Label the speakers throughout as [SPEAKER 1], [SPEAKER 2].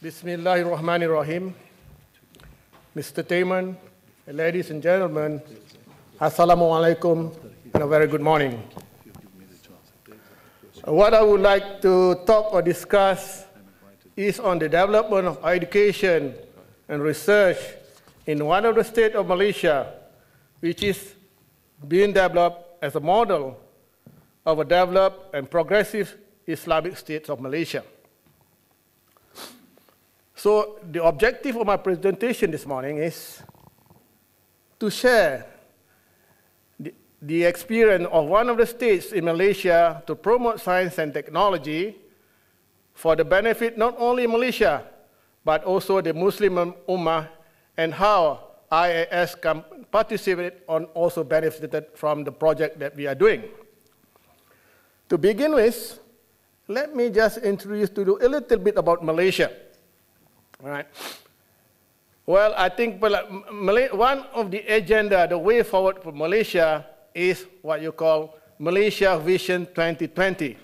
[SPEAKER 1] Bismillahirrahmanirrahim. Mr. Chairman, ladies and gentlemen, Assalamu alaikum and a very good morning. What I would like to talk or discuss is on the development of education and research in one of the states of Malaysia, which is being developed as a model of a developed and progressive Islamic state of Malaysia. So the objective of my presentation this morning is to share the experience of one of the states in Malaysia to promote science and technology for the benefit not only Malaysia, but also the Muslim Ummah, and how IAS can participate and also benefited from the project that we are doing. To begin with, let me just introduce to you a little bit about Malaysia. All right. Well, I think one of the agenda, the way forward for Malaysia is what you call Malaysia Vision 2020.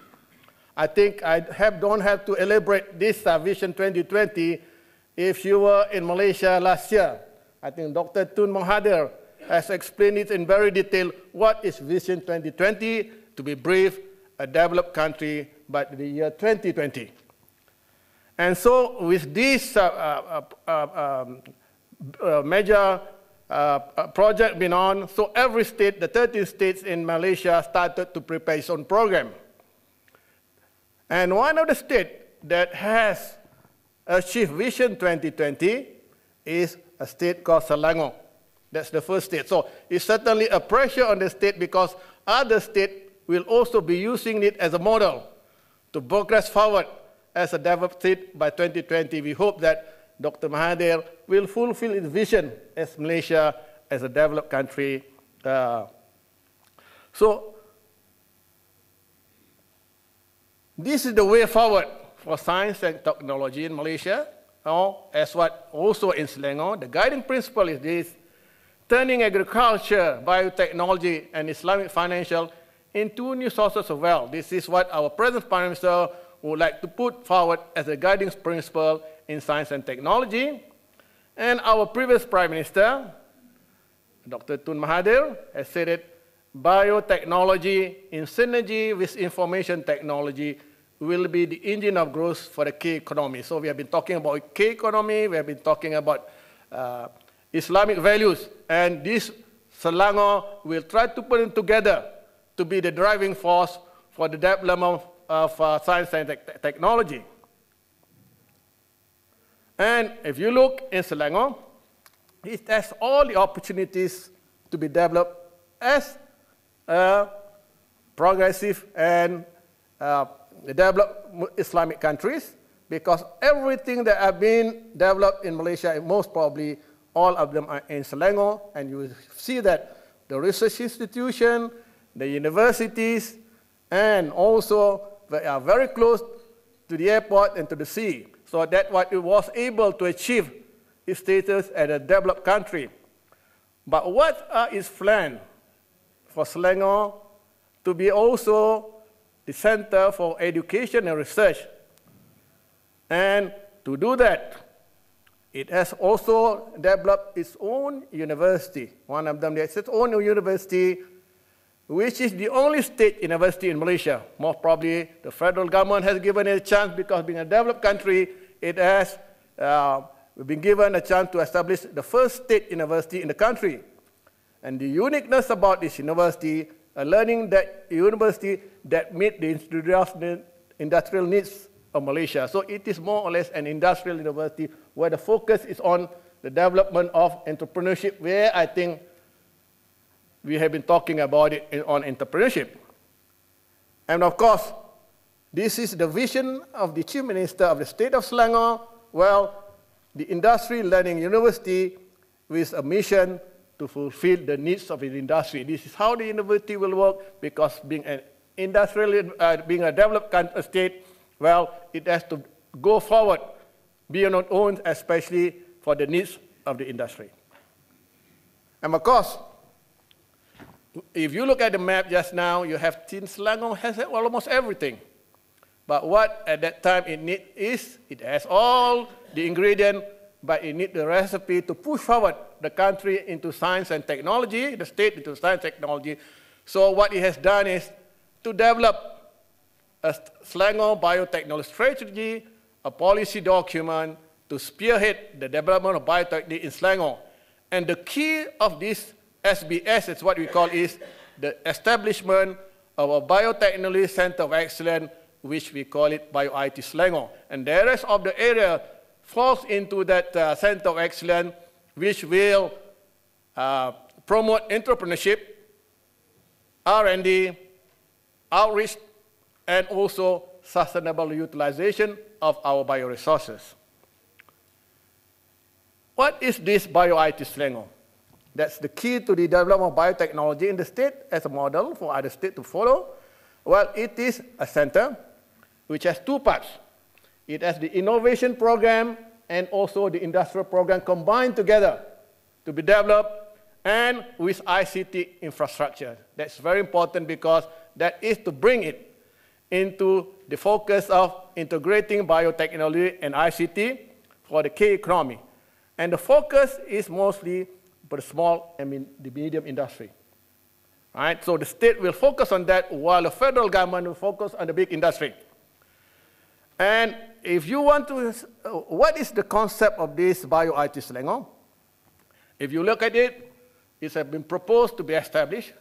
[SPEAKER 1] I think I don't have to elaborate this Vision 2020 if you were in Malaysia last year. I think Dr. Tun Mahathir has explained it in very detail what is Vision 2020, to be brief, a developed country by the year 2020. And so with this major project being on, so every state, the 13 states in Malaysia started to prepare its own program. And one of the states that has achieved Vision 2020 is a state called Selangor. That's the first state. So it's certainly a pressure on the state because other states will also be using it as a model to progress forward as a developed state by 2020. We hope that Dr. Mahathir will fulfill its vision as Malaysia as a developed country. So this is the way forward for science and technology in Malaysia, or as what also in Selangor. The guiding principle is this: turning agriculture, biotechnology, and Islamic financial into new sources of wealth. This is what our present Prime Minister would like to put forward as a guiding principle in science and technology. And our previous Prime Minister, Dr. Tun Mahathir, has said it: biotechnology in synergy with information technology will be the engine of growth for the K economy. So we have been talking about K economy, we have been talking about Islamic values, and this Selangor will try to put it together to be the driving force for the development of science and technology. And if you look in Selangor, it has all the opportunities to be developed as a progressive and developed Islamic countries, because everything that have been developed in Malaysia, most probably all of them are in Selangor, and you will see that the research institution, the universities, and also they are very close to the airport and to the sea. So that's what it was able to achieve its status as a developed country. But what are its plans for Selangor to be also the center for education and research? And to do that, it has also developed its own university. One of them has its own university, which is the only state university in Malaysia. Most probably, the federal government has given it a chance because being a developed country, it has been given a chance to establish the first state university in the country. And the uniqueness about this university, a learning university that meets the industrial needs of Malaysia. So it is more or less an industrial university where the focus is on the development of entrepreneurship, where I think we have been talking about it on entrepreneurship. And of course, this is the vision of the Chief Minister of the State of Selangor. Well, the industry learning university with a mission to fulfill the needs of the industry. This is how the university will work, because being an industrial, being a developed state, well, it has to go forward, be on its own, especially for the needs of the industry. And of course, if you look at the map just now, you have seen Selangor has almost everything. But what at that time it needs is, it has all the ingredients, but it needs the recipe to push forward the country into science and technology, the state into science and technology. So what it has done is to develop a Selangor biotechnology strategy, a policy document to spearhead the development of biotechnology in Selangor. And the key of this SBS, is what we call, is the establishment of a biotechnology center of excellence, which we call it Bio-IT Selangor. And the rest of the area falls into that center of excellence, which will promote entrepreneurship, R&D, outreach, and also sustainable utilization of our bioresources. What is this Bio-IT Selangor? That's the key to the development of biotechnology in the state as a model for other states to follow. Well, it is a center which has two parts. It has the innovation program and also the industrial program combined together to be developed, and with ICT infrastructure. That's very important because that is to bring it into the focus of integrating biotechnology and ICT for the K economy. And the focus is mostly for the small and the medium industry. Right? So the state will focus on that while the federal government will focus on the big industry. And if you want to, what is the concept of this Bio-IT Selangor? If you look at it, it has been proposed to be established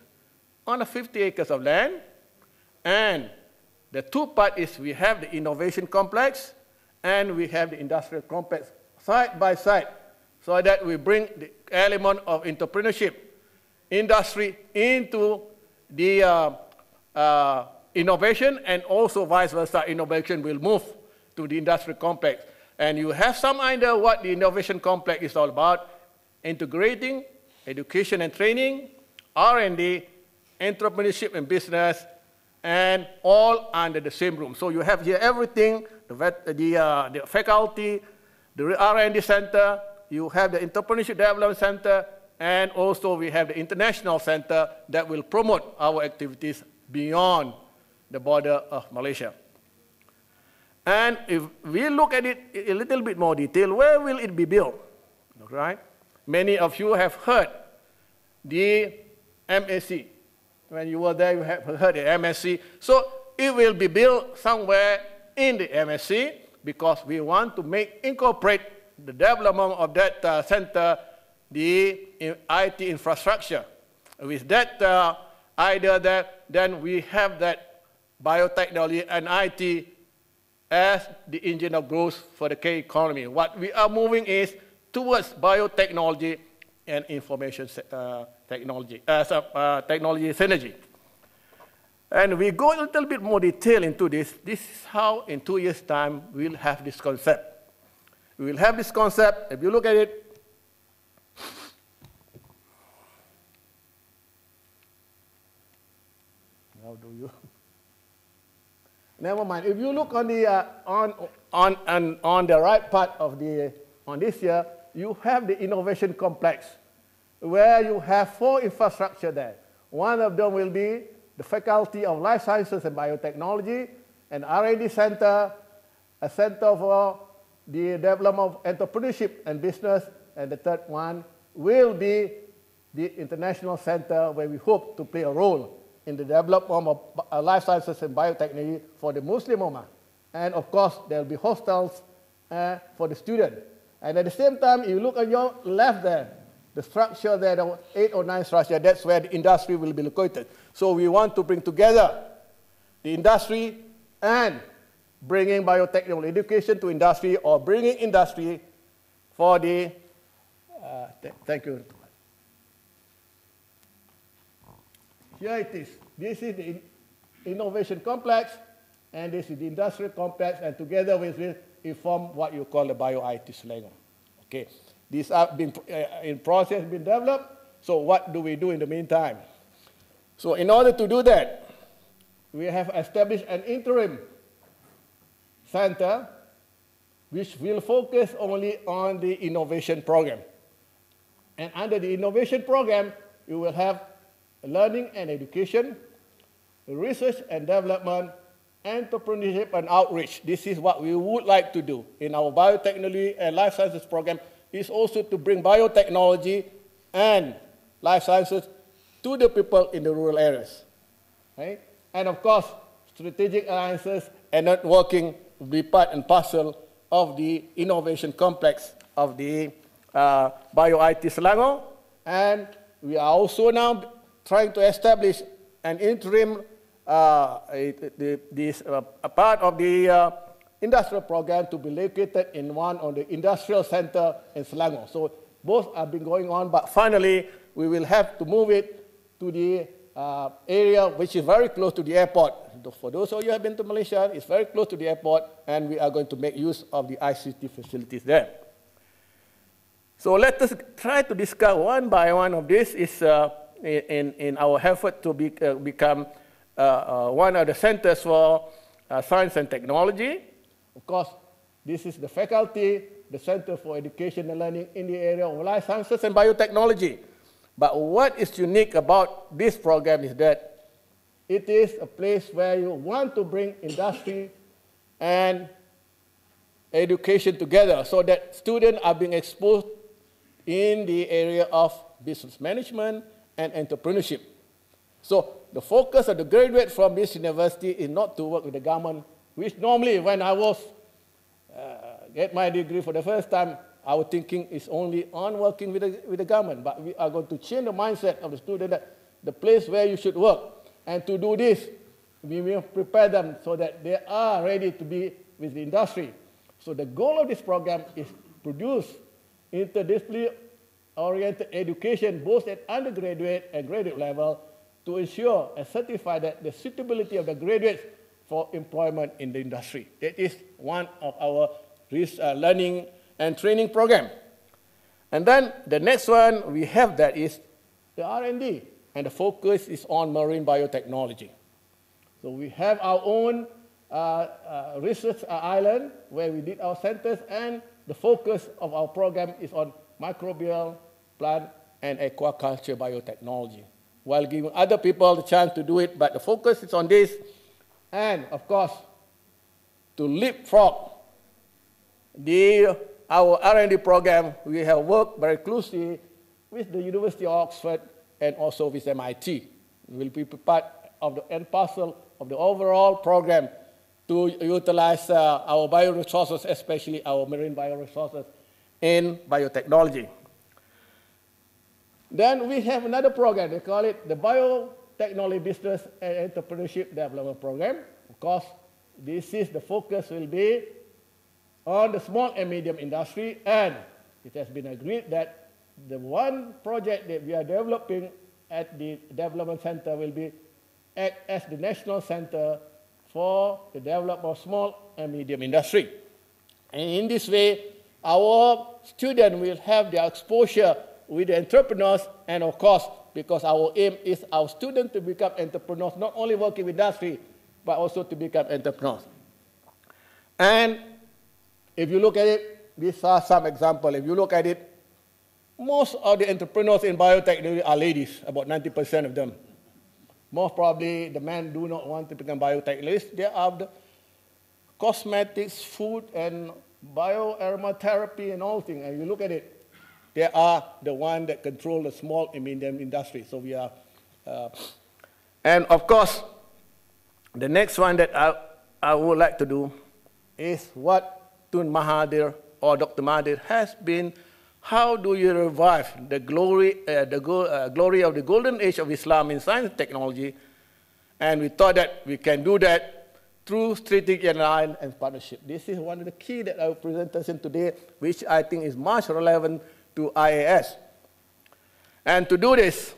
[SPEAKER 1] on 50 acres of land. And the two parts is we have the innovation complex and we have the industrial complex side by side, so that we bring the element of entrepreneurship, industry into the innovation, and also vice versa, innovation will move to the industrial complex. And you have some idea what the innovation complex is all about: integrating education and training, R&D, entrepreneurship and business, and all under the same room. So you have here everything, the faculty, the R&D center, you have the entrepreneurship development center, and also we have the international center that will promote our activities beyond the border of Malaysia. And if we look at it a little bit more detail, where will it be built? Right? Many of you have heard the MSC. When you were there, you have heard the MSC. So it will be built somewhere in the MSC because we want to incorporate the development of that center, the IT infrastructure. With that idea that then we have that biotechnology and IT as the engine of growth for the K economy. What we are moving is towards biotechnology and information technology, technology synergy. And we go a little bit more detail into this. This is how in 2 years' time we'll have this concept. We will have this concept. If you look at it, how do you? Never mind. If you look on the on the right part of on this year, you have the innovation complex, where you have 4 infrastructure there. One of them will be the Faculty of Life Sciences and Biotechnology, an R&D center, a center for the development of entrepreneurship and business, and the third one will be the International Center, where we hope to play a role in the development of life sciences and biotechnology for the Muslim Ummah. And of course, there will be hostels for the student. And at the same time, you look on your left there, the structure there, the 8 or 9 structure, that's where the industry will be located. So we want to bring together the industry and bringing biotechnology education to industry, or bringing industry for the, thank you. Here it is. This is the innovation complex, and this is the industrial complex, and together with it, we form what you call the Bio-IT Selangor. Okay. These are been in process, been developed. So what do we do in the meantime? So in order to do that, we have established an interim center which will focus only on the innovation program. And under the innovation program, you will have learning and education, research and development, entrepreneurship and outreach. This is what we would like to do in our biotechnology and life sciences program, is also to bring biotechnology and life sciences to the people in the rural areas. Right? And of course, strategic alliances and networking will be part and parcel of the innovation complex of the Bio-IT Selangor. And we are also now trying to establish an interim a part of the industrial program to be located in one of the industrial center in Selangor. So both have been going on, but finally we will have to move it to the area which is very close to the airport. For those of you who have been to Malaysia, it's very close to the airport, and we are going to make use of the ICT facilities there. So let us try to discuss one by one of this is in our effort to become one of the centers for science and technology. Of course, this is the faculty, the Center for Education and Learning in the area of life sciences and biotechnology. But what is unique about this program is that it is a place where you want to bring industry and education together so that students are being exposed in the area of business management and entrepreneurship. So the focus of the graduate from this university is not to work with the government, which normally when I was get my degree for the first time, our thinking is only on working with the government. But we are going to change the mindset of the student that the place where you should work. And to do this, we will prepare them so that they are ready to be with the industry. So the goal of this program is to produce interdisciplinary-oriented education both at undergraduate and graduate level to ensure and certify that the suitability of the graduates for employment in the industry. That is one of our learning and training program. And then the next one we have that is the R&D, and the focus is on marine biotechnology. So we have our own research island where we did our centers, and the focus of our program is on microbial, plant, and aquaculture biotechnology, while giving other people the chance to do it, but the focus is on this. And of course, to leapfrog our R&D program, we have worked very closely with the University of Oxford and also with MIT. We will be part of the end parcel of the overall program to utilize our bioresources, especially our marine bioresources in biotechnology. Then we have another program, they call it the Biotechnology Business and Entrepreneurship Development Program. Of course, this is the focus will be on the small and medium industry, and it has been agreed that the one project that we are developing at the development center will be act as the national center for the development of small and medium industry. And in this way, our students will have their exposure with the entrepreneurs, and of course, because our aim is our students to become entrepreneurs, not only working with industry, but also to become entrepreneurs. And if you look at it, these are some examples. If you look at it, most of the entrepreneurs in biotechnology are ladies, about 90% of them. Most probably, the men do not want to become biotechnologists. They are the cosmetics, food, and bioaromatherapy and all things. And you look at it, they are the ones that control the small and medium industry. So we are, and of course, the next one that I would like to do is what Tun Mahathir or Dr. Mahathir has been. How do you revive the glory of the golden age of Islam in science and technology? And we thought that we can do that through strategic alliance and partnership. This is one of the key that I will presentation today, which I think is much relevant to IAS. And to do this,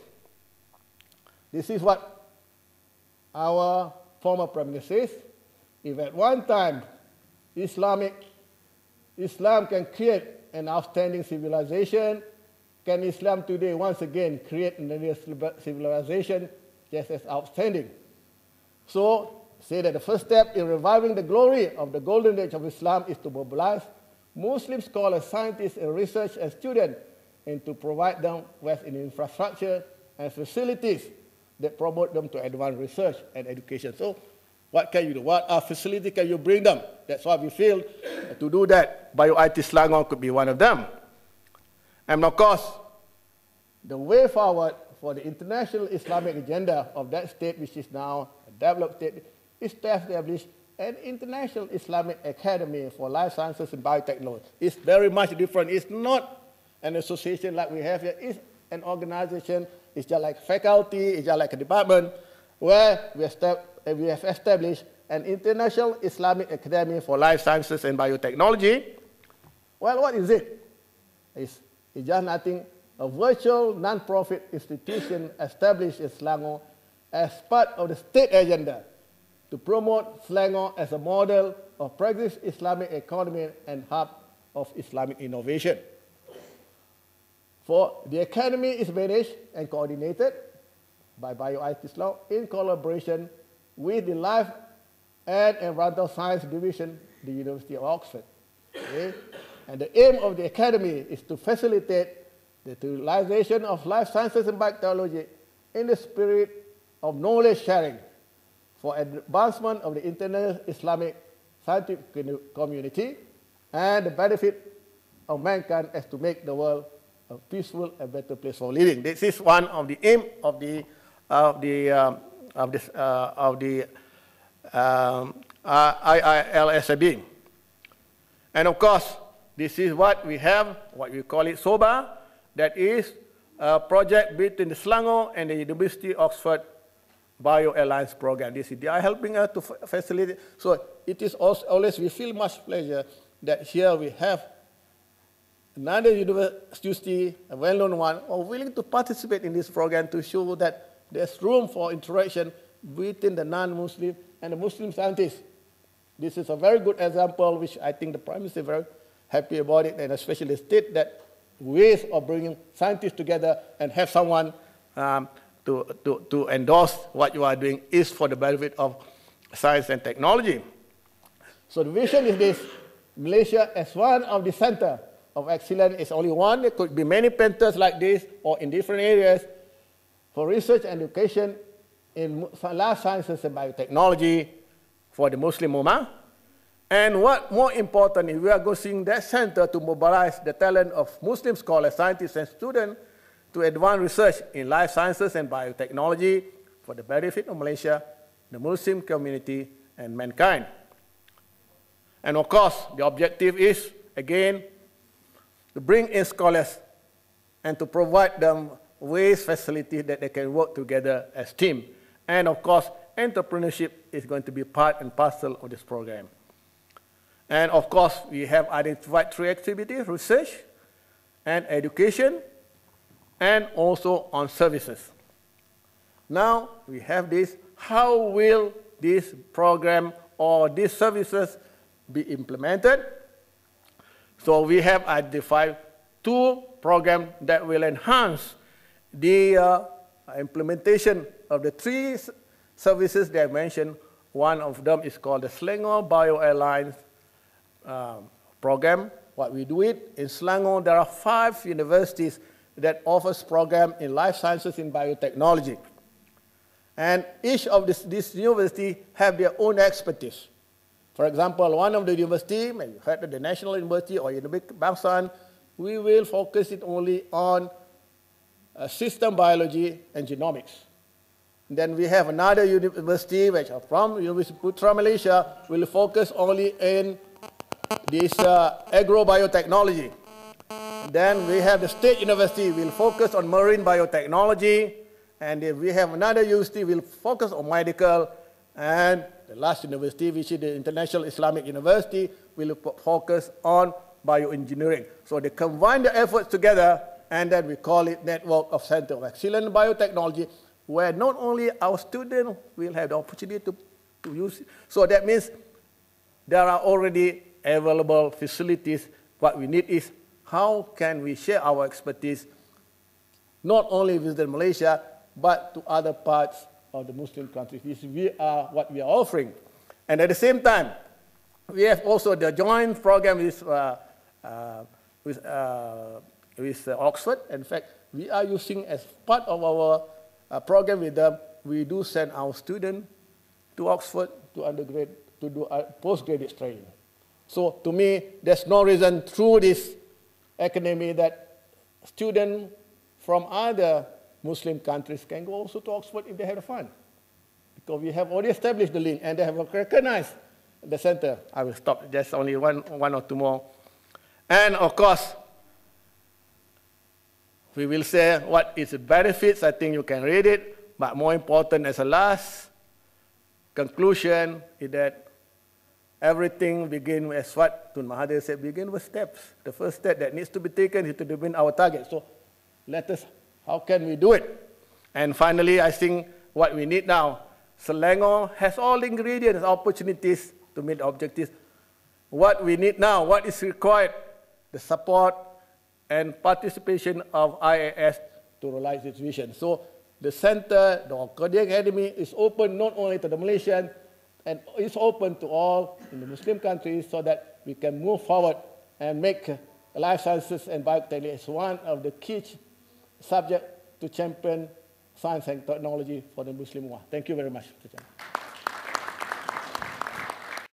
[SPEAKER 1] this is what our former Prime Minister says. If at one time Islam can create an outstanding civilization, can Islam today once again create another civilization just as outstanding? So, say that the first step in reviving the glory of the golden age of Islam is to mobilize Muslim scholars, scientists, and research and students, and to provide them with an infrastructure and facilities that promote them to advance research and education. So, What can you do? What facility can you bring them? That's why we feel to do that, Bio-IT Selangor could be one of them. And of course, the way forward for the international Islamic agenda of that state, which is now a developed state, is to establish an international Islamic academy for life sciences and biotechnology. It's very much different. It's not an association like we have here. It's an organization. It's just like faculty. It's just like a department where we have established an international Islamic academy for life sciences and biotechnology. Well, what is it? It's just nothing. A virtual non-profit institution established in Selangor as part of the state agenda to promote Selangor as a model of progressive Islamic economy and hub of Islamic innovation. For the academy is managed and coordinated by Bio-IT Selangor in collaboration with the Life and Environmental Science Division, the University of Oxford. Okay? And the aim of the academy is to facilitate the utilization of life sciences and biotechnology in the spirit of knowledge sharing for advancement of the international Islamic scientific community and the benefit of mankind as to make the world a peaceful and better place for living. This is one of the aim of the IILSAB. And of course, this is what we have, what we call it SOBA, that is a project between the Selangor and the University of Oxford Bio Alliance program. They are helping us to facilitate. So it is also always, we feel much pleasure that here we have another university, a well-known one, willing to participate in this program to show that there's room for interaction between the non-Muslim and the Muslim scientists. This is a very good example, which I think the Prime Minister is very happy about it, and especially the state that ways of bringing scientists together and have someone to endorse what you are doing is for the benefit of science and technology. So the vision is this: Malaysia as one of the center of excellence is only one. There could be many centers like this or in different areas for research and education in life sciences and biotechnology for the Muslim Ummah. And what more important is we are going that center to mobilize the talent of Muslim scholars, scientists, and students to advance research in life sciences and biotechnology for the benefit of Malaysia, the Muslim community, and mankind. And of course, the objective is, again, to bring in scholars and to provide them ways, facilities that they can work together as a team. And of course, entrepreneurship is going to be part and parcel of this program. And of course, we have identified three activities: research and education, and also on services. Now we have this. How will this program or these services be implemented? So we have identified two programs that will enhance the implementation of the three services that I mentioned. One of them is called the Selangor Bio Alliance program. What we do it in Selangor, there are 5 universities that offers program in life sciences and biotechnology. And each of these universities have their own expertise. For example, one of the university, maybe you heard of the National University or University Bangsan, we will focus it only on system biology and genomics. Then we have another university, which are from University of Putra, Malaysia, will focus only in this agrobiotechnology. Then we have the State University, will focus on marine biotechnology. And then we have another university, will focus on medical. And the last university, which is the International Islamic University, will focus on bioengineering. So they combine the efforts together, and then we call it Network of Center of Excellence in Biotechnology, where not only our students will have the opportunity to use it. So that means there are already available facilities. What we need is how can we share our expertise not only within Malaysia, but to other parts of the Muslim countries. This is what we are offering. And at the same time, we have also the joint program with Oxford. In fact, we are using as part of our program with them, we do send our students to Oxford to to undergrad, to do postgraduate training. So to me, there's no reason through this academy that students from other Muslim countries can go also to Oxford if they have the fund. Because we have already established the link and they have recognized the center. I will stop, just only one or two more. And of course, we will say what is the benefits. I think you can read it. But more important, as a last conclusion, is that everything begins, as what Tun Mahathir said, begin with steps. The first step that needs to be taken is to determine our target. So let us, how can we do it? And finally, I think what we need now, Selangor has all the ingredients, opportunities to meet objectives. What we need now, what is required, the support and participation of IAS to realize its vision. So the center, the Korea Academy, is open not only to the Malaysian, and it's open to all in the Muslim countries so that we can move forward and make life sciences and biotechnology as one of the key subjects to champion science and technology for the Muslim world. Thank you very much, Mr. Chairman.